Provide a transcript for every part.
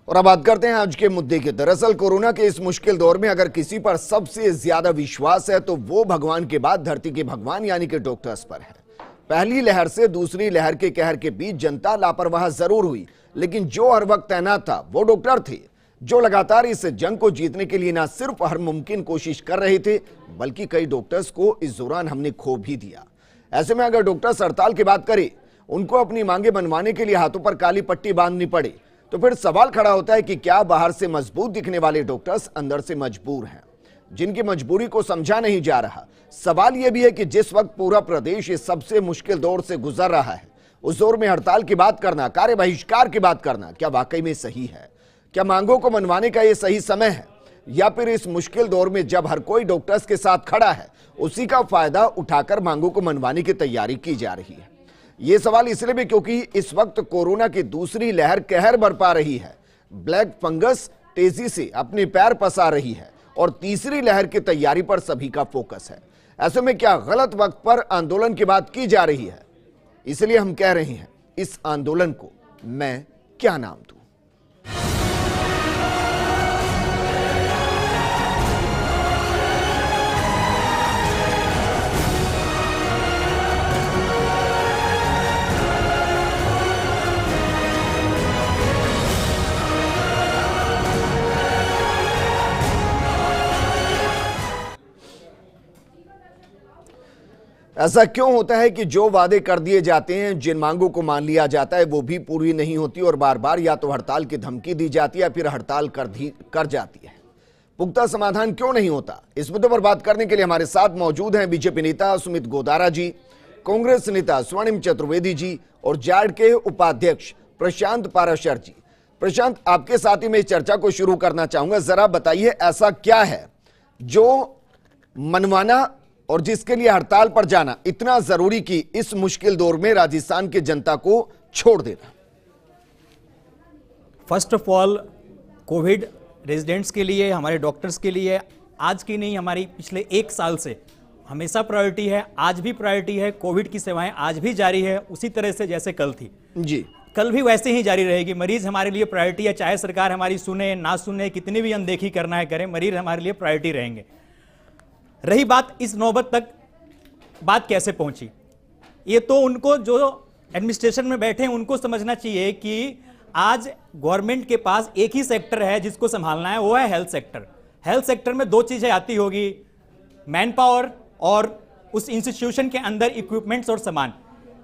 और अब बात करते हैं आज के मुद्दे की। दरअसल कोरोना के इस मुश्किल दौर में अगर किसी पर सबसे ज्यादा विश्वास है तो वो भगवान के बाद धरती के भगवान यानी कि डॉक्टर्स पर है। पहली लहर से दूसरी लहर के कहर के बीच जनता लापरवाह जरूर हुई, लेकिन जो हर वक्त तैनात था वो डॉक्टर थे, जो लगातार इस जंग को जीतने के लिए न सिर्फ हर मुमकिन कोशिश कर रहे थे, बल्कि कई डॉक्टर्स को इस दौरान हमने खो भी दिया। ऐसे में अगर डॉक्टर्स हड़ताल की बात करें, उनको अपनी मांगे मनवाने के लिए हाथों पर काली पट्टी बांधनी पड़े, तो फिर सवाल खड़ा होता है कि क्या बाहर से मजबूत दिखने वाले डॉक्टर्स अंदर से मजबूर हैं, जिनकी मजबूरी को समझा नहीं जा रहा। सवाल यह भी है कि जिस वक्त पूरा प्रदेश इस सबसे मुश्किल दौर से गुजर रहा है, उस दौर में हड़ताल की बात करना, कार्य बहिष्कार की बात करना क्या वाकई में सही है? क्या मांगों को मनवाने का यह सही समय है, या फिर इस मुश्किल दौर में जब हर कोई डॉक्टर्स के साथ खड़ा है, उसी का फायदा उठाकर मांगों को मनवाने की तैयारी की जा रही है? ये सवाल इसलिए भी क्योंकि इस वक्त कोरोना की दूसरी लहर कहर बरपा रही है। ब्लैक फंगस तेजी से अपने पैर पसार रही है और तीसरी लहर की तैयारी पर सभी का फोकस है। ऐसे में क्या गलत वक्त पर आंदोलन की बात की जा रही है? इसलिए हम कह रहे हैं, इस आंदोलन को मैं क्या नाम दूं? ऐसा क्यों होता है कि जो वादे कर दिए जाते हैं, जिन मांगों को मान लिया जाता है, वो भी पूरी नहीं होती और बार बार या तो हड़ताल की धमकी दी जाती है या फिर हड़ताल कर जाती है। पुख्ता समाधान क्यों नहीं होता? इस मुद्दे पर बात करने के लिए हमारे साथ मौजूद हैं बीजेपी नेता सुमित गोदारा जी, कांग्रेस नेता स्वर्णिम चतुर्वेदी जी और जाड के उपाध्यक्ष प्रशांत पाराशर जी। प्रशांत, आपके साथ ही मैं इस चर्चा को शुरू करना चाहूंगा। जरा बताइए, ऐसा क्या है जो मनवाना और जिसके लिए हड़ताल पर जाना इतना जरूरी कि इस मुश्किल दौर में राजस्थान की जनता को छोड़ देना? First of all, Covid residents के लिए, हमारे डॉक्टर्स के लिए आज की नहीं, हमारी पिछले 1 साल से हमेशा प्रायोरिटी है, आज भी प्रायोरिटी है। कोविड की सेवाएं आज भी जारी है उसी तरह से जैसे कल थी जी, कल भी वैसे ही जारी रहेगी। मरीज हमारे लिए प्रायोरिटी है, चाहे सरकार हमारी सुने ना सुने, कितनी भी अनदेखी करना है करें, मरीज हमारे लिए प्रायोरिटी रहेंगे। रही बात इस नौबत तक बात कैसे पहुंची, ये तो उनको जो एडमिनिस्ट्रेशन में बैठे हैं उनको समझना चाहिए कि आज गवर्नमेंट के पास एक ही सेक्टर है जिसको संभालना है, वो है हेल्थ सेक्टर। हेल्थ सेक्टर में 2 चीजें आती होगी, मैन पावर और उस इंस्टीट्यूशन के अंदर इक्विपमेंट्स और सामान।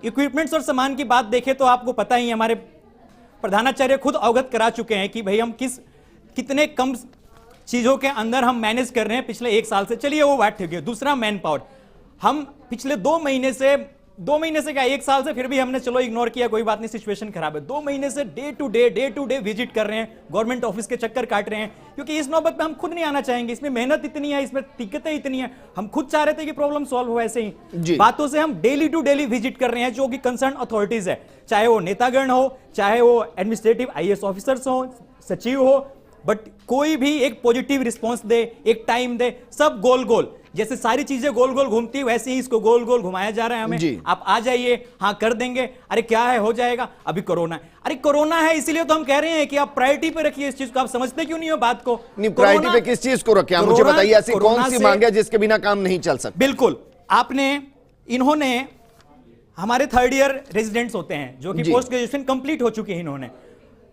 इक्विपमेंट्स और सामान की बात देखें तो आपको पता ही, हमारे प्रधानाचार्य खुद अवगत करा चुके हैं कि भाई हम कितने कम चीजों के अंदर हम मैनेज कर रहे हैं पिछले 1 साल से। चलिए वो बात ठीक है। दूसरा, मैन पावर। हम पिछले 2 महीने से क्या 1 साल से फिर भी हमने चलो इग्नोर किया, कोई बात नहीं, सिचुएशन खराब है। 2 महीने से डे टू डे विजिट कर रहे हैं, गवर्नमेंट ऑफिस के चक्कर काट रहे हैं, क्योंकि इस नौबत में हम खुद नहीं आना चाहेंगे। इसमें मेहनत इतनी है, इसमें दिक्कतें इतनी है, हम खुद चाह रहे थे कि प्रॉब्लम सॉल्व हो। ऐसे ही बातों से हम डेली टू डेली विजिट कर रहे हैं, जो कि कंसर्न अथॉरिटीज है, चाहे वो नेतागण हो, चाहे वो एडमिनिस्ट्रेटिव IAS ऑफिसर्स हो, सचिव हो, बट कोई भी एक पॉजिटिव रिस्पॉन्स दे, एक टाइम दे। सब गोल गोल, जैसे सारी चीजें गोल गोल घूमती है वैसे ही इसको गोल गोल घुमाया जा रहा है हमें। आप आ जाइए, हाँ कर देंगे, अरे क्या है हो जाएगा, अभी कोरोना है, अरे कोरोना है इसीलिए तो हम कह रहे हैं कि आप प्रायोरिटी पे रखिए इस चीज को। आप समझते क्यों नहीं हो बात को? नहीं, प्रायोरिटी पे किस चीज को रखे, मुझे बताइए। ऐसी कौन सी मांग है जिसके बिना काम नहीं चल सकता? बिल्कुल, इन्होंने हमारे 3rd ईयर रेजिडेंट्स होते हैं जो कि पोस्ट ग्रेजुएशन कंप्लीट हो चुके हैं, इन्होंने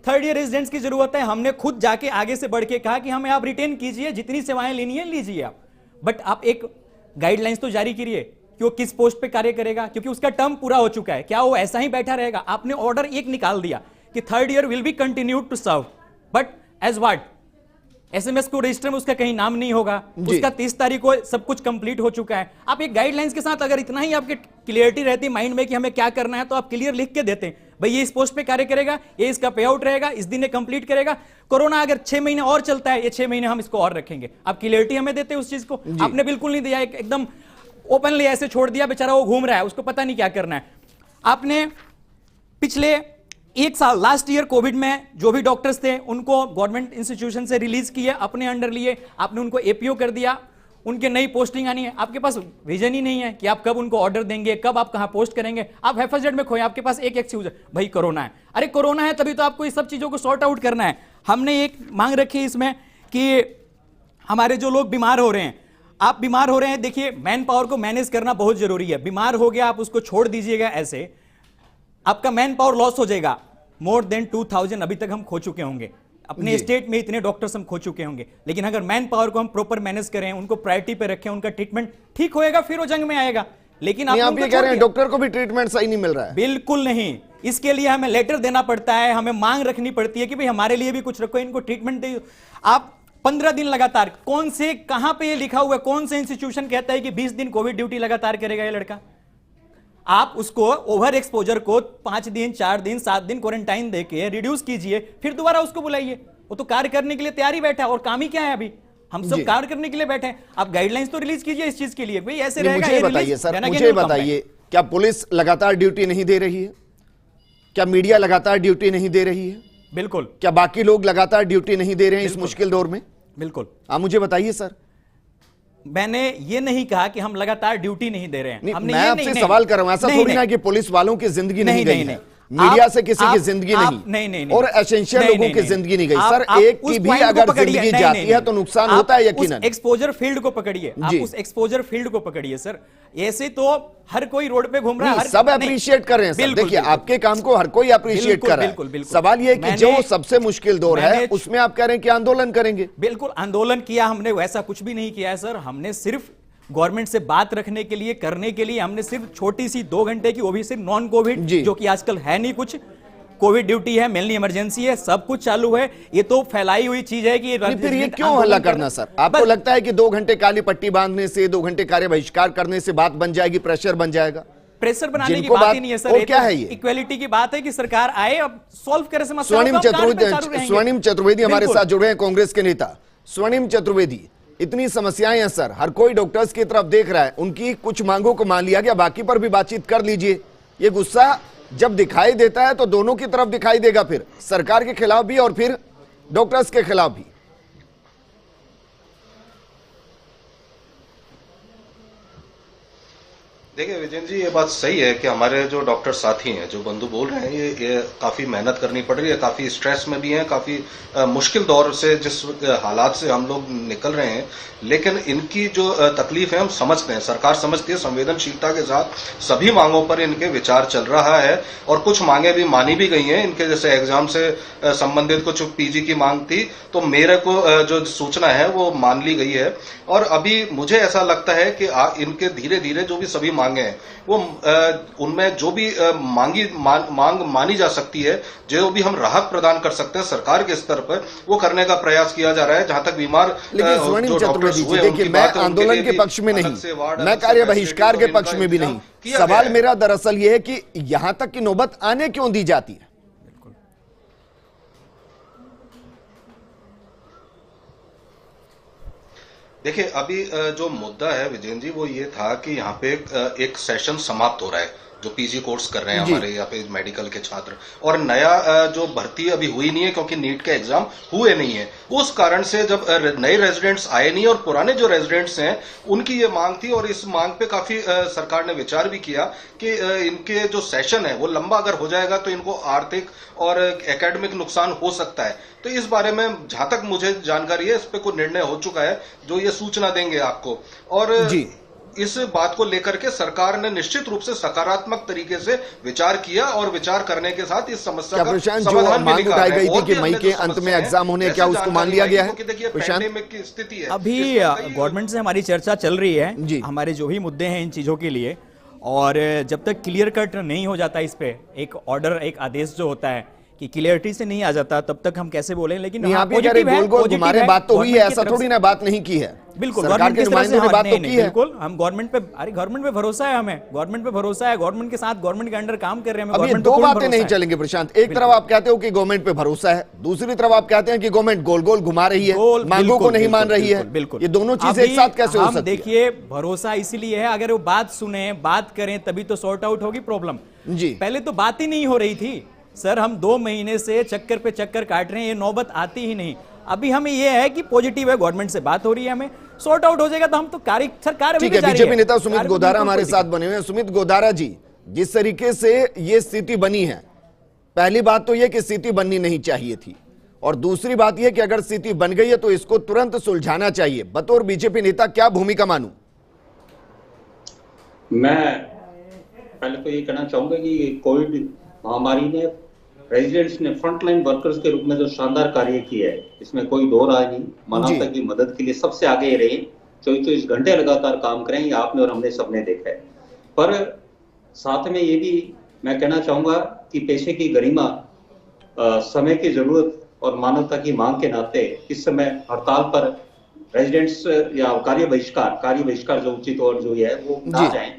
3rd ईयर रेजिडेंट्स की जरूरत है। हमने खुद जाके आगे से बढ़ के कहा कि हमें आप रिटेन कीजिए, जितनी सेवाएं लेनी है लीजिए आप, बट आप एक गाइडलाइंस तो जारी करिए कि वो किस पोस्ट पे कार्य करेगा, क्योंकि उसका टर्म पूरा हो चुका है। क्या वो ऐसा ही बैठा रहेगा? आपने ऑर्डर एक निकाल दिया कि 3rd year will be continued to serve, but as what? SMS को रजिस्टर में उसका कहीं नाम नहीं होगा, उसका 30 तारीख को सब कुछ कंप्लीट हो चुका है। आप एक गाइडलाइंस के साथ अगर इतना ही आपके क्लियरिटी रहती माइंड में कि हमें क्या करना है, तो आप क्लियर लिख के देते हैं, भाई ये इस पोस्ट पे कार्य करेगा, ये इसका पे आउट रहेगा, इस दिन ये कंप्लीट करेगा। कोरोना अगर 6 महीने और चलता है, ये 6 महीने हम इसको और रखेंगे, आप क्लियरिटी हमें देते हैं उस चीज को। आपने बिल्कुल नहीं दिया, एकदम ओपनली ऐसे छोड़ दिया, बेचारा वो घूम रहा है, उसको पता नहीं क्या करना है। आपने पिछले 1 साल, लास्ट ईयर कोविड में जो भी डॉक्टर्स थे उनको गवर्नमेंट इंस्टीट्यूशन से रिलीज किए, अपने अंडर लिए, आपने उनको APO कर दिया, उनके नई पोस्टिंग आनी है, आपके पास विजन ही नहीं है कि आप कब उनको ऑर्डर देंगे, कब आप कहां पोस्ट करेंगे। आप हैफजेड में खोए, आपके पास एक एक्सक्यूज है, भाई कोरोना है। अरे कोरोना है तभी तो आपको इस सब चीजों को सॉर्ट आउट करना है। हमने एक मांग रखी इसमें कि हमारे जो लोग बीमार हो रहे हैं, आप बीमार हो रहे हैं, देखिए मैन पावर को मैनेज करना बहुत जरूरी है। बीमार हो गया आप उसको छोड़ दीजिएगा, ऐसे आपका मैन पावर लॉस हो जाएगा। मोर देन 2000 अभी तक हम खो चुके होंगे, अपने स्टेट में इतने डॉक्टर्स हम खो चुके होंगे। लेकिन अगर मैन पावर को हम प्रॉपर मैनेज करें, उनको प्रायोरिटी पे रखें, उनका ट्रीटमेंट ठीक होएगा, फिर वो जंग में आएगा। लेकिन आप ये कह रहे हैं डॉक्टर को भी ट्रीटमेंट सही नहीं मिल रहा है। बिल्कुल नहीं, इसके लिए हमें लेटर देना पड़ता है, हमें मांग रखनी पड़ती है कि भाई हमारे लिए भी कुछ रखो, इनको ट्रीटमेंट दे। आप 15 दिन लगातार, कौन से कहां पे ये लिखा हुआ है, कौन से इंस्टीट्यूशन कहता है कि 20 दिन कोविड ड्यूटी लगातार करेगा ये लड़का? आप उसको ओवर एक्सपोजर को 5 दिन 4 दिन 7 दिन क्वारंटाइन देके रिड्यूस कीजिए, फिर दोबारा उसको बुलाइए। वो तो कार्य करने के लिए तैयार ही बैठा है, और काम ही क्या है अभी? हम सब कार्य करने के लिए बैठे हैं। आप गाइडलाइंस तो रिलीज कीजिए इस चीज के लिए, भाई ऐसे रहेगा। मुझे बताइए सर, मुझे बताइए, क्या पुलिस लगातार ड्यूटी नहीं दे रही है? क्या मीडिया लगातार ड्यूटी नहीं दे रही है? बिल्कुल। क्या बाकी लोग लगातार ड्यूटी नहीं दे रहे हैं इस मुश्किल दौर में? बिल्कुल। आप मुझे बताइए सर। मैंने ये नहीं कहा कि हम लगातार ड्यूटी नहीं दे रहे हैं। हमने मैं आपसे सवाल कर रहा हूं, ऐसा थोड़ी ना कि पुलिस वालों की जिंदगी नहीं गई है, मीडिया से किसी की जिंदगी नहीं, और एसेंशियल लोगों की जिंदगी नहीं गई। सर, एक की भी अगर जिंदगी जाती है तो नुकसान होता है यकीनन। एक्सपोजर फील्ड को पकड़िए, आप उस एक्सपोजर फील्ड को पकड़िए सर। ऐसे तो हर कोई रोड पे घूम रहा है, सब अप्रिशिएट कर रहे हैं सर। देखिए, आपके काम को हर कोई अप्रिशिएट कर रहा है। सवाल यह है कि जो सबसे मुश्किल दौर है उसमें आप कह रहे हैं कि आंदोलन करेंगे। बिल्कुल आंदोलन किया हमने, वैसा कुछ भी नहीं किया है सर। हमने सिर्फ गवर्नमेंट से बात रखने के लिए, करने के लिए हमने सिर्फ छोटी सी 2 घंटे की, वो भी सिर्फ नॉन कोविड, जो कि आजकल है नहीं कुछ, कोविड ड्यूटी है, मेनली इमरजेंसी है, सब कुछ चालू है। ये तो फैलाई हुई चीज है कि फिर ये क्यों हल्ला करना सर? आपको लगता है कि 2 घंटे काली पट्टी बांधने से, 2 घंटे कार्य बहिष्कार करने से बात बन जाएगी, प्रेशर बन जाएगा? प्रेशर बनाने की बात ही नहीं है सर। क्या है ये? इक्वालिटी की बात है कि सरकार आए, अब सॉल्व करे समस्या। स्वर्णिम चतुर्वेदी हमारे साथ जुड़े हैं, कांग्रेस के नेता। स्वर्णिम चतुर्वेदी, इतनी समस्याएं हैं सर, हर कोई डॉक्टर्स की तरफ देख रहा है, उनकी कुछ मांगों को मान लिया गया, बाकी पर भी बातचीत कर लीजिए। ये गुस्सा जब दिखाई देता है तो दोनों की तरफ दिखाई देगा, फिर सरकार के खिलाफ भी और फिर डॉक्टर्स के खिलाफ भी। देखिए विजय जी, ये बात सही है कि हमारे जो डॉक्टर साथी हैं, जो बंधु बोल रहे हैं, ये काफी मेहनत करनी पड़ रही है, काफी स्ट्रेस में भी हैं, काफी मुश्किल दौर से, जिस हालात से हम लोग निकल रहे हैं। लेकिन इनकी जो तकलीफ है हम समझते हैं, सरकार समझती है, संवेदनशीलता के साथ सभी मांगों पर इनके विचार चल रहा है, और कुछ मांगे भी मानी भी गई हैं इनके। जैसे एग्जाम से संबंधित कुछ पीजी की मांग थी, तो मेरे को जो सूचना है वो मान ली गई है। और अभी मुझे ऐसा लगता है कि इनके धीरे धीरे जो भी सभी मांगे हैं, वो उनमें जो भी मांग मानी जा सकती है, जो भी हम राहत प्रदान कर सकते हैं सरकार के स्तर पर, वो करने का प्रयास किया जा रहा है। जहां तक बीमार देखिए, मैं आंदोलन के पक्ष में नहीं, मैं कार्य बहिष्कार के पक्ष में भी नहीं। सवाल मेरा दरअसल यह है कि यहां तक की नौबत आने क्यों दी जाती है? देखिए, अभी जो मुद्दा है विजयन जी, वो ये था कि यहाँ पे एक सेशन समाप्त हो रहा है, जो पीजी कोर्स कर रहे हैं हमारे यहाँ पे मेडिकल के छात्र, और नया जो भर्ती अभी हुई नहीं है क्योंकि नीट के एग्जाम हुए नहीं है। उस कारण से जब नए रेजिडेंट्स आए नहीं, और पुराने जो रेजिडेंट्स हैं उनकी ये मांग थी, और इस मांग पे काफी सरकार ने विचार भी किया कि इनके जो सेशन है वो लंबा अगर हो जाएगा तो इनको आर्थिक और एकेडमिक नुकसान हो सकता है। तो इस बारे में जहां तक मुझे जानकारी है, इस पे कोई निर्णय हो चुका है, जो ये सूचना देंगे आपको। और इस बात को लेकर के सरकार ने निश्चित रूप से सकारात्मक तरीके से विचार किया, और विचार करने के साथ इस समस्या का समाधान भी निकाला है। गई थी कि मई के अंत में एग्जाम होने, क्या उसको मान लिया गया है? पैंडेमिक की स्थिति है, अभी गवर्नमेंट से हमारी चर्चा चल रही है, हमारे जो भी मुद्दे हैं इन चीजों के लिए, और जब तक क्लियर कट नहीं हो जाता इस पे एक ऑर्डर, एक आदेश जो होता है कि क्लियरिटी से नहीं आ जाता, तब तक हम कैसे बोले। लेकिन यहाँ पे गोल गोल हमारे बात तो हुई है, ऐसा थोड़ी ना बात नहीं की है। बिल्कुल, सरकार के नुमाइंदों ने बात तो की है। बिल्कुल, हम गवर्नमेंट पे, अरे गवर्नमेंट पे भरोसा है, हमें गवर्नमेंट पे भरोसा है, गवर्नमेंट के साथ, गवर्नमेंट के अंडर काम कर रहे हैं। अब ये दो बातें नहीं चलेंगी प्रशांत। एक तरफ आप कहते हो कि गवर्नमेंट पे भरोसा है, दूसरी तरफ आप कहते हैं कि गवर्नमेंट गोल गोल घुमा रही है, मांगों को नहीं मान रही है। बिल्कुल, ये दोनों चीजें एक साथ कैसे हो सकती है? देखिए, भरोसा इसीलिए है, अगर वो बात सुने, बात करें, तभी तो सॉर्ट आउट होगी प्रॉब्लम। जी, पहले तो बात ही नहीं हो रही थी सर। हम 2 महीने से चक्कर पे चक्कर काट रहे हैं, ये नौबत आती ही नहीं। अभी हमें ये है कि पॉजिटिव है, गवर्नमेंट से बात हो रही है, हमें सॉर्ट आउट हो जाएगा तो हम तो सरकार। ठीक है, बीजेपी नेता सुमित गोधारा हमारे साथ बने हुए हैं। सुमित गोधारा जी, जिस तरीके से ये स्थिति बनी है, पहली बात तो ये कि स्थिति बननी नहीं चाहिए थी, और दूसरी बात यह कि अगर स्थिति बन गई है तो इसको तुरंत सुलझाना चाहिए। बतौर बीजेपी नेता क्या भूमिका मानूं? मैं पहले तो ये कहना चाहूंगा कि कोविड महामारी ने रेजिडेंट्स ने फ्रंटलाइन वर्कर्स के रूप में जो शानदार कार्य किया है, इसमें कोई दो राय नहीं। मानवता की मदद के लिए सबसे आगे रहे, 24 घंटे लगातार काम करें, ये आपने और हमने सबने देखा है। पर साथ में ये भी मैं कहना चाहूंगा कि पेशे की गरिमा, समय की जरूरत और मानवता की मांग के नाते इस समय हड़ताल पर रेजिडेंट्स या कार्य बहिष्कार जो उचित और जो है वो ना जाएं।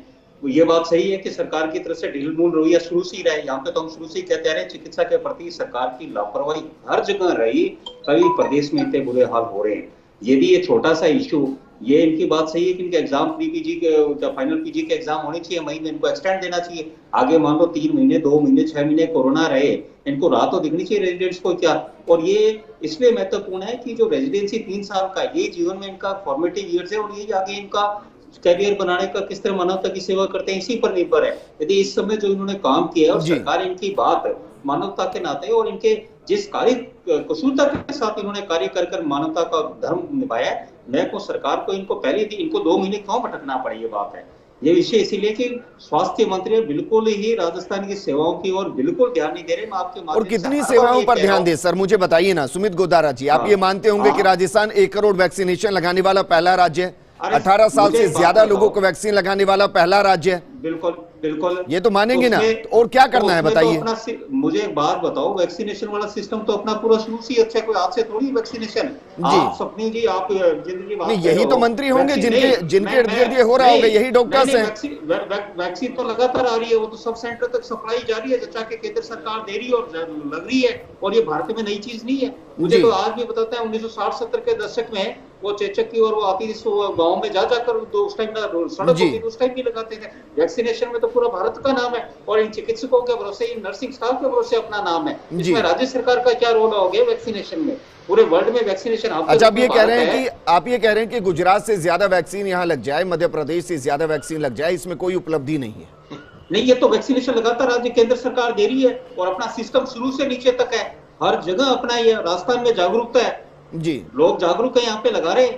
ये बात सही है कि सरकार की तरफ से ढीलमूल रवैया शुरू से ही रहा है। यहाँ पे तो हम शुरू से ही कहते आ रहे हैं, चिकित्सा के प्रति सरकार की लापरवाही हर जगह रही। कई प्रदेश में इतने बुरे हाल हो रहे हैं। ये भी ये छोटा सा इश्यू, ये इनकी बात सही है कि इनके एग्जाम प्री पीजी के फाइनल पीजी के एग्जाम होने चाहिए मई में, इनको एक्सटेंड देना चाहिए आगे। मान लो 3 महीने 2 महीने 6 महीने कोरोना रहे, इनको राह तो दिखनी चाहिए रेजिडेंट्स को क्या। और ये इसलिए महत्वपूर्ण है कि जो रेजिडेंसी 3 साल का, ये जीवन में इनका फॉर्मेटिव ईयर्स है और ये आगे इनका कैरियर बनाने का किस तरह मानवता की सेवा करते हैं इसी पर निर्भर है। यदि इस समय जो इन्होंने काम किया है और सरकार इनकी बात मानवता के नाते और इनके जिस कार्य कुशलता के साथ इन्होंने कार्य कर मानवता का धर्म निभाया है, मैं को सरकार को इनको पहले दी, इनको 2 महीने क्यों भटकना पड़े, ये बात है। ये विषय इसीलिए कि स्वास्थ्य मंत्री बिल्कुल ही राजस्थान की सेवाओं की और बिल्कुल ध्यान नहीं दे रहे। मैं आपके और कितनी सेवाओं पर ध्यान दे सर, मुझे बताइए ना सुमित गोदारा जी। आप ये मानते होंगे कि राजस्थान 1 करोड़ वैक्सीनेशन लगाने वाला पहला राज्य है, 18 साल से ज्यादा लोगों को वैक्सीन लगाने वाला पहला राज्य है। बिल्कुल बिल्कुल, ये तो मानेंगे ना। और क्या करना है बताइए? तो मुझे एक बात बताओ, वैक्सीनेशन वाला सिस्टम तो अपना पूरा शुरू से ही अच्छा है, कोई आज से थोड़ी वैक्सीनेशन। आप सपनी जी, आप जिंदगी नहीं, यही तो मंत्री होंगे जिनके इर्द गिर्द ये हो रहा होगा, यही डॉक्टर्स हैं। वैक्सीन तो लगातार आ रही है, वो तो सब सेंटर तक सप्लाई जारी है, जचा के केंद्र सरकार दे रही है और लग रही है। और ये भारत में नई चीज नहीं है। मुझे तो आज भी बताता है 1960-70 के दशक में वो चेचक की और वो आती गाँव में जाकर उस टाइम सड़क होती उस टाइम भी लगाते थे। वैक्सीनेशन में तो पूरा भारत का नाम है और इन चिकित्सकों के भरोसे, इन नर्सिंग स्टाफ के भरोसे अपना नाम है। इसमें राज्य सरकार का क्या रोल हो गया वैक्सीनेशन में? पूरे वर्ल्ड में वैक्सीनेशन। अच्छा, आप ये कह रहे हैं कि गुजरात से ज्यादा वैक्सीन यहाँ लग जाए, मध्य प्रदेश से ज्यादा वैक्सीन लग जाए, इसमें कोई उपलब्धि नहीं है? नहीं, ये तो वैक्सीनेशन लगातार राज्य केंद्र सरकार दे रही है और अपना सिस्टम शुरू से नीचे तक है, हर जगह अपना ये राजस्थान में जागरूकता है जी, लोग जागरूक है, यहाँ पे लगा रहे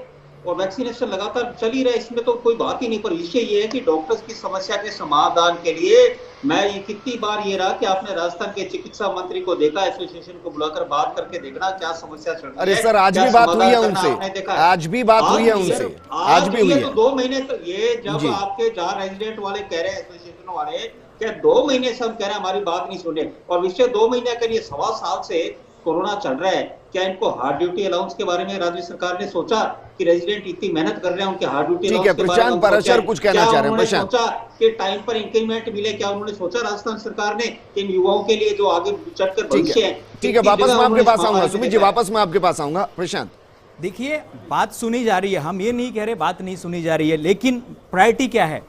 और वैक्सीनेशन लगातार चल ही रहा है। इसमें तो कोई बात ही नहीं। पर विषय ये है कि डॉक्टर्स की समस्या के समाधान के लिए मैं ये कितनी बार ये रहा कि आपने राजस्थान के चिकित्सा मंत्री को देखा, एसोसिएशन को बुलाकर बात करके देखना क्या समस्या चल रही है। अरे सर, आज भी बात हुई है उनसे, आज भी बात हुई है उनसे, आज भी हुई है। 2 महीने तक ये जब आपके 4 रेजिडेंट वाले कह रहे हैं, एसोसिएशन वाले क्या 2 महीने से हम कह रहे हैं हमारी बात नहीं सुने, और विषय 2 महीने के लिए 1.25 साल से कोरोना चल रहा है। क्या इनको हार्ड ड्यूटी अलाउंस के बारे में राज्य सरकार ने सोचा कि रेजिडेंट इतनी मेहनत कर रहे हैं, उनके हार्ड ड्यूटी अलाउंस के बारे में कुछ कहना चाह रहे हैं? सोचा कि टाइम पर इंक्रीमेंट मिले? क्या उन्होंने सोचा राजस्थान सरकार ने इन युवाओं के लिए जो आगे चलकर भविष्य है? ठीक है, वापस मैं आपके पास आऊंगा सुमित जी, वापस मैं आपके पास आऊंगा। प्रशांत, देखिए, बात सुनी जा रही है, हम ये नहीं कह रहे बात नहीं सुनी जा रही है, लेकिन प्रायोरिटी क्या है?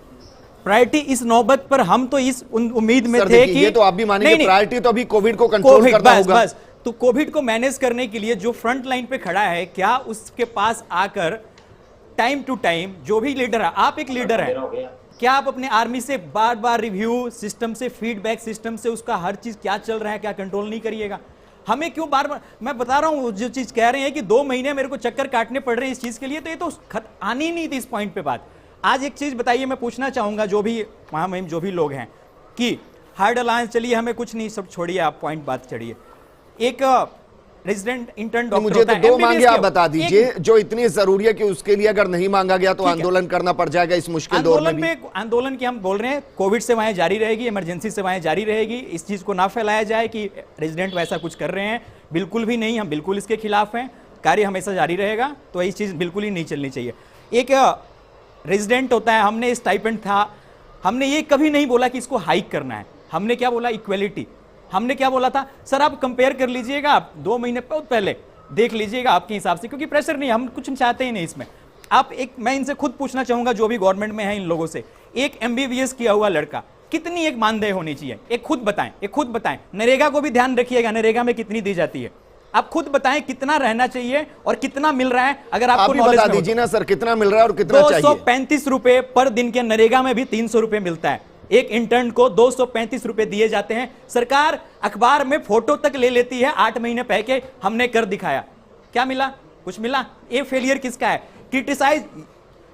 प्रायोरिटी इस नौबत पर हम तो इस उम्मीद में थे कि ये तो आप भी मानेंगे प्रायोरिटी तो अभी कोविड को कंट्रोल करना होगा। बस तो कोविड को मैनेज करने के लिए जो फ्रंट लाइन पे खड़ा है, क्या उसके पास आकर टाइम टू टाइम जो भी लीडर है, आप एक लीडर है, क्या आप अपने आर्मी से बार बार रिव्यू सिस्टम से, फीडबैक सिस्टम से उसका हर चीज क्या चल रहा है क्या कंट्रोल नहीं करिएगा? हमें क्यों बार बार, मैं बता रहा हूं जो चीज कह रहे हैं कि 2 महीने मेरे को चक्कर काटने पड़ रहे हैं इस चीज के लिए, तो ये तो आनी नहीं थी इस पॉइंट पे बात। आज एक चीज बताइए, मैं पूछना चाहूंगा जो भी महामहिम जो भी लोग हैं कि हार्ड अलायंस, चलिए हमें कुछ नहीं, सब छोड़िए, आप पॉइंट बात चढ़िए। एक रेजिडेंट इंटर्न डॉक्टर, मुझे तो 2 मांगे आप बता दीजिए जो इतनी जरूरी है कि उसके लिए अगर नहीं मांगा गया तो आंदोलन करना पड़ जाएगा इस मुश्किल दौर में भी। आंदोलन की हम बोल रहे हैं, कोविड सेवाएं जारी रहेगी, इमरजेंसी सेवाएं जारी रहेगी। इस चीज को ना फैलाया जाए कि रेजिडेंट वैसा कुछ कर रहे हैं, बिल्कुल भी नहीं, हम बिल्कुल इसके खिलाफ हैं। कार्य हमेशा जारी रहेगा, तो ये चीज बिल्कुल ही नहीं चलनी चाहिए। एक रेजिडेंट होता है, हमने स्टाइपेंड था, हमने ये कभी नहीं बोला कि इसको हाइक करना है, हमने क्या बोला? इक्वलिटी। हमने क्या बोला था? सर आप कंपेयर कर लीजिएगा, आप 2 महीने बहुत पहले देख लीजिएगा आपके हिसाब से, क्योंकि प्रेशर नहीं, हम कुछ चाहते ही नहीं इसमें। आप मैं इनसे खुद पूछना चाहूंगा जो भी गवर्नमेंट में है इन लोगों से, एक MBBS किया हुआ लड़का कितनी एक मानदेय होनी चाहिए? एक खुद बताएं। नरेगा को भी ध्यान रखिएगा, नरेगा में कितनी दी जाती है? आप खुद बताएं कितना रहना चाहिए और कितना मिल रहा है। अगर आपको नॉलेज बता दीजिए ना सर, कितना मिल रहा है और कितना चाहिए? 235 रुपए पर दिन के, नरेगा में भी 300 रुपए मिलता है। एक इंटर्न को 235 रुपए दिए जाते हैं। सरकार अखबार में फोटो तक ले लेती है 8 महीने पहले हमने कर दिखाया, क्या मिला? कुछ मिला? ये फेलियर किसका है? Criticise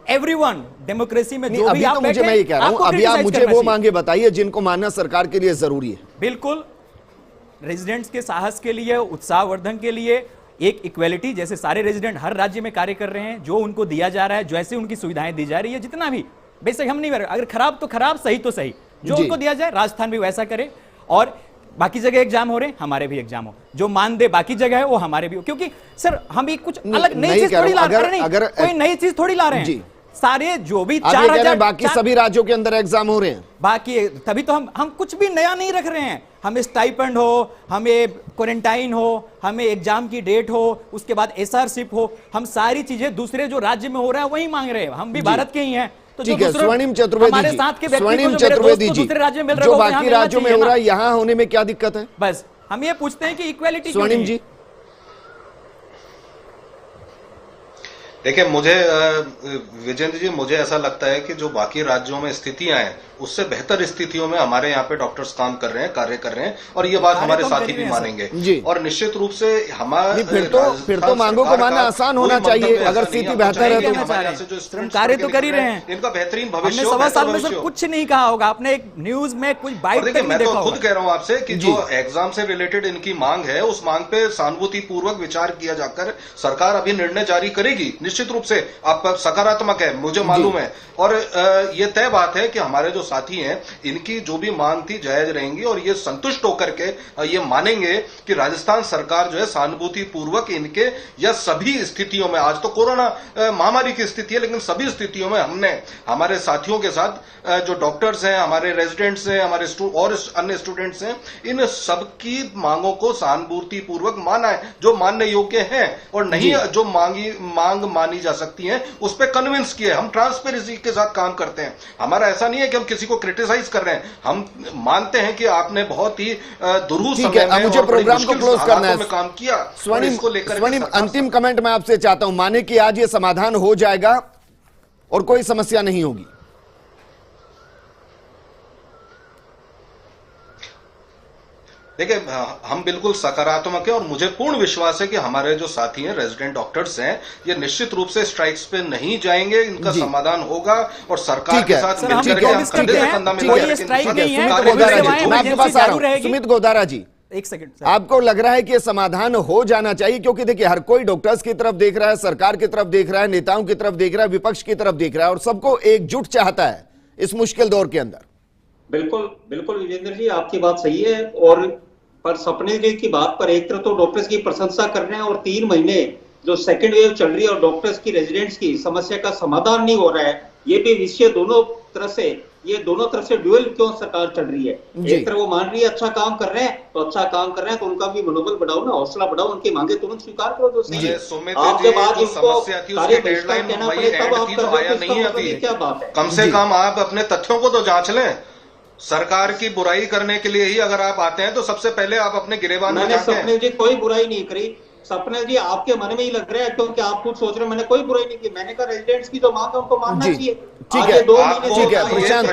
everyone. डेमोक्रेसी में जो भी आप तो मुझे, मैं ये कह रहा हूं, अभी आप मुझे वो मांगे बताइए जिनको मानना सरकार के लिए जरूरी है। बिल्कुल, रेजिडेंट्स के साहस के लिए, उत्साहवर्धन के लिए, एक इक्वेलिटी, जैसे सारे रेजिडेंट हर राज्य में कार्य कर रहे हैं, जो उनको दिया जा रहा है, जैसे उनकी सुविधाएं दी जा रही है, जितना भी बेशक हम नहीं, अगर खराब तो खराब, सही तो सही, जो उनको दिया जाए, राजस्थान भी वैसा करे। और बाकी जगह एग्जाम हो रहे हैं, हमारे भी एग्जाम हो, जो मानदेय बाकी जगह है वो हमारे भी हो, क्योंकि सर हम भी कुछ अलग नई चीज थोड़ी ला रहे हैं, कोई नई चीज थोड़ी ला रहे हैं। सारे जो भी 4000 बाकी सभी राज्यों के अंदर एग्जाम हो रहे हैं, बाकी तभी तो हम कुछ भी नया नहीं रख रहे हैं। हमें स्टाइपेंड हो, हमें क्वारंटाइन हो, हमें एग्जाम की डेट हो, उसके बाद एसआरशिप हो, हम सारी चीजें दूसरे जो राज्य में हो रहा है वही मांग रहे हैं। हम भी भारत के ही हैं, तो जो स्वर्णिम चतुर्वेदी जी, दूसरे राज्य में जो बाकी राज्यों में हो रहा है यहाँ होने में क्या दिक्कत है? बस हम ये पूछते हैं कि इक्वालिटी। स्वर्णिम जी देखिए, मुझे विजेंद्र जी, मुझे ऐसा लगता है कि जो बाकी राज्यों में स्थितियां हैं उससे बेहतर स्थितियों में हमारे यहाँ पे डॉक्टर्स काम कर रहे हैं, कार्य कर रहे हैं, और ये बात हमारे साथी भी मानेंगे। और निश्चित रूप से हमारे फिर तो मांगों को मानना आसान होना चाहिए। अगर स्थिति बेहतर है तो कार्य तो कर ही रहे हैं, इनका बेहतरीन भविष्य। सवा साल में सर कुछ नहीं कहा होगा आपने, एक न्यूज में कुछ बाइट तक नहीं देखा होगा। खुद कह रहा हूं आपसे कि जो एग्जाम से रिलेटेड इनकी मांग है, उस मांग पे सहानुभूति पूर्वक विचार किया जाकर सरकार अभी निर्णय जारी करेगी। निश्चित रूप से आपका सकारात्मक है, मुझे मालूम है, और ये तय बात है कि हमारे जो साथी हैं इनकी जो भी मांग थी जायज रहेंगी, और ये संतुष्ट होकर के ये मानेंगे कि राजस्थान सरकार जो है सहानुभूति पूर्वक इनके या सभी स्थितियों में, आज तो कोरोना महामारी की स्थिति है, लेकिन सभी स्थितियों में हमने हमारे साथियों के साथ जो डॉक्टर्स हैं, हमारे रेजिडेंट्स हैं, हमारे और अन्य स्टूडेंट्स हैं, इन सबकी मांगों को सहानुभूति पूर्वक माना है, जो मानने योग्य है, और नहीं जो मांग मानी जा सकती है उस पर कन्विंस किए। हम ट्रांसपेरेंसी के साथ काम करते हैं। हमारा ऐसा नहीं है कि हम किसी को क्रिटिसाइज कर रहे हैं, हम मानते हैं कि आपने बहुत ही दुरूह समय में मुझे प्रोग्राम को क्लोज करना है, काम किया। स्वर्णिम अंतिम कमेंट मैं आपसे चाहता हूं, माने कि आज ये समाधान हो जाएगा और कोई समस्या नहीं होगी? देखिए, हम बिल्कुल सकारात्मक है, और मुझे पूर्ण विश्वास है कि हमारे जो साथी हैं, रेजिडेंट डॉक्टर्स हैं, ये निश्चित रूप से स्ट्राइक्स पे नहीं जाएंगे, इनका समाधान होगा, और सरकार के साथ मिलकर सुमित गोदारा जी, एक सेकंड, आपको लग रहा है कि समाधान हो जाना चाहिए? क्योंकि देखिए, हर कोई डॉक्टर्स की तरफ देख रहा है, सरकार की तरफ देख रहा है, नेताओं की तरफ देख रहा है, विपक्ष की तरफ देख रहा है, और सबको एकजुट चाहता है इस मुश्किल दौर के अंदर। बिल्कुल बिल्कुल विजेंद्र जी, आपकी बात सही है। और पर सपने जी की बात पर एक तरफ तो डॉक्टर्स की प्रशंसा कर रहे हैं, और 3 महीने जो सेकेंड वेव चल रही है और डॉक्टर्स की, रेजिडेंट्स की समस्या का समाधान नहीं हो रहा है, ये भी विषय दोनों तरफ से ड्यूअल क्यों सरकार चल रही है। एक तरफ वो मान रही है अच्छा काम कर रहे हैं, तो अच्छा काम कर रहे हैं तो उनका भी मनोबल बढ़ाओ ना, हौसला बढ़ाओ, उनकी मांगे तुरंत स्वीकार करो। जो सही है, आप जब आज इनको कार्य बहिष्कार कहना पड़े तब आप कर रहे हो, क्या बात है? कम से कम आप अपने तथ्यों को तो जांच लें। सरकार की बुराई करने के लिए ही अगर आप आते हैं तो सबसे पहले आप अपने गिरेबान में जाते हैं। सपने जी कोई बुराई नहीं करी, सपने जी आपके मन में ही लग रहा है क्योंकि आप खुद सोच रहे हैं मैंने कोई बुराई नहीं की। मैंने कहा रेजिडेंट्स की जो मांग है उनको मानना चाहिए। ठीक है, ठीक है प्रशांत,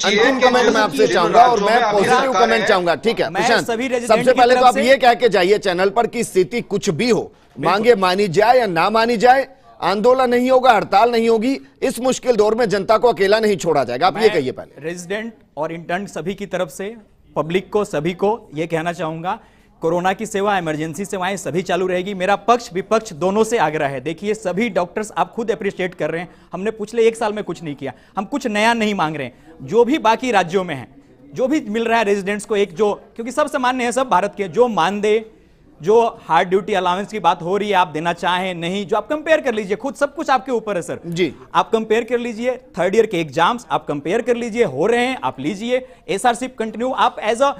अंतिम कमेंट मैं आपसे चाहूंगा और मैं पॉजिटिव कमेंट चाहूंगा। ठीक है प्रशांत, सबसे पहले तो आप ये कह के जाइए चैनल पर कि स्थिति कुछ भी हो, मांगे मानी जाए या ना मानी जाए, आंदोलन नहीं होगा, हड़ताल नहीं होगी, इस मुश्किल दौर में जनता को अकेला नहीं छोड़ा जाएगा। आप ये कहिए पहले। रेजिडेंट और इंटर्न सभी की तरफ से, पब्लिक को, सभी को ये कहना चाहूंगा, कोरोना की सेवा, इमरजेंसी सेवाएं सभी चालू रहेगी। मेरा पक्ष विपक्ष दोनों से आग्रह है। देखिए सभी डॉक्टर्स आप खुद अप्रिशिएट कर रहे हैं, हमने पिछले 1 साल में कुछ नहीं किया, हम कुछ नया नहीं मांग रहे हैं। जो भी बाकी राज्यों में है, जो भी मिल रहा है रेजिडेंट्स को, एक जो, क्योंकि सब सामान्य है, सब भारत के, जो मानदेय, जो हार्ड ड्यूटी अलाउंस की बात हो रही है, आप देना चाहें नहीं, जो आप कंपेयर कर लीजिए, खुद सब कुछ आपके ऊपर है सर जी। आप कंपेयर कर लीजिए, 3rd ईयर के एग्जाम्स आप कंपेयर कर लीजिए, हो रहे हैं, आप लीजिए, एसआरशिप कंटिन्यू, आप एज अ,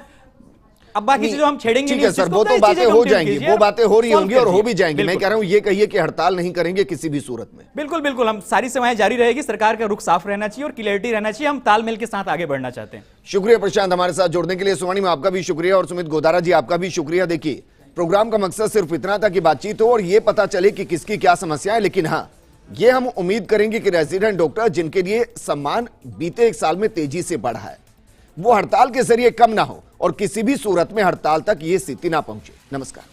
अब बाकी चीजों हम छेड़ेंगे नहीं सर, वो तो बातें हो जाएंगी, वो बातें हो रही होंगी और हो भी जाएंगी। मैं कह रहा हूं ये कहिए कि हड़ताल नहीं करेंगे किसी भी सूरत में। बिल्कुल बिल्कुल, हम सारी सेवाएं जारी रहेगी, सरकार का रुख साफ रहना चाहिए और क्लियरिटी रहना चाहिए, हम तालमेल के साथ आगे बढ़ना चाहते हैं। शुक्रिया प्रशांत हमारे साथ जुड़ने के लिए। स्वर्णिम आपका भी शुक्रिया और सुमित गोदारा जी आपका भी शुक्रिया। देखिए प्रोग्राम का मकसद सिर्फ इतना था कि बातचीत हो और ये पता चले कि किसकी क्या समस्या है, लेकिन हाँ ये हम उम्मीद करेंगे कि रेजिडेंट डॉक्टर जिनके लिए सम्मान बीते 1 साल में तेजी से बढ़ा है, वो हड़ताल के जरिए कम ना हो और किसी भी सूरत में हड़ताल तक ये स्थिति ना पहुंचे। नमस्कार।